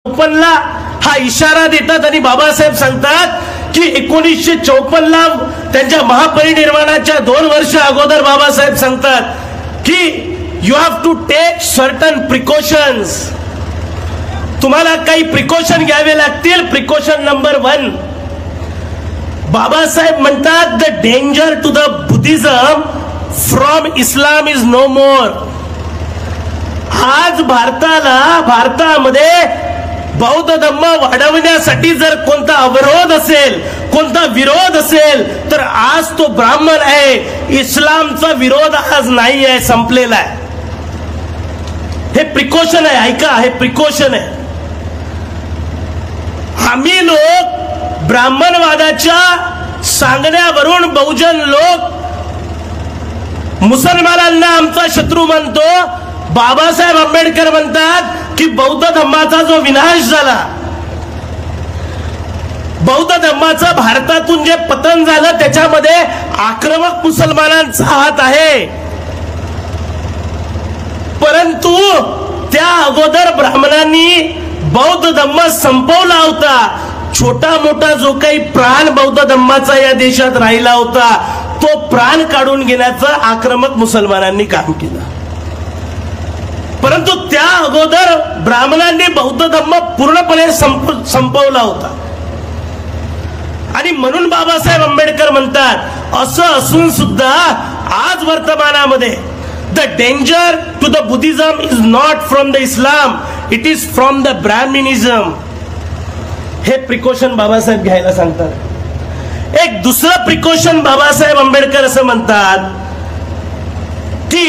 54 हा इशारा देतात आणि बाबासाहेब सांगतात की 1954 ला त्यांच्या महापरिनिर्वाणाच्या 2 वर्ष अगोदर बाबासाहेब सांगतात की you have to take certain precautions. तुम्हाला काही प्रिकॉशन घ्यावे लागतील. प्रिकॉशन नंबर 1, बाबासाहेब म्हणतात the danger to the Buddhism from Islam is no more. आज भारतामध्ये बौद्ध धर्म वाढवण्यासाठी जर कोणता अवरोध असेल, कोणता विरोध असेल तर आज तो ब्राह्मण आहे. इस्लामचा विरोध आज नाही आहे, संपलेला आहे. हे प्रिकॉशन आहे. ऐका, हे प्रिकॉशन आहे. आम्ही लोक ब्राह्मणवादाच्या सांगण्यावरून बहुजन लोक मुसलमानांना आमचा शत्रू म्हणतो. बाबासाहेब आंबेडकर म्हणतात की बौद्ध धर्माचा जो विनाश झाला, बौद्ध धर्माचं भारतातून जे पतन झालं त्याच्यामध्ये आक्रमक मुसलमानांचा हात आहे. परंतु त्या अगोदर ब्राह्मणांनी बौद्ध धर्म संपवला होता. छोटा मोठा जो काही प्राण बौद्ध धर्माचा या देशात राहिला होता तो प्राण काढून घेण्याचं आक्रमक मुसलमानांनी काम केलं. परंतु त्या अगोदर ब्राह्मणांनी बौद्ध धर्म पूर्णपणे संपवला होता. आणि म्हणून बाबासाहेब आंबेडकर म्हणतात असं असून सुद्धा आज वर्तमानामध्ये the danger to the Buddhism is not from the Islam, it is from the Brahmanism. हे प्रिकॉशन बाबासाहेब घ्यायला सांगतात. एक दुसरं प्रिकॉशन बाबासाहेब आंबेडकर असं म्हणतात की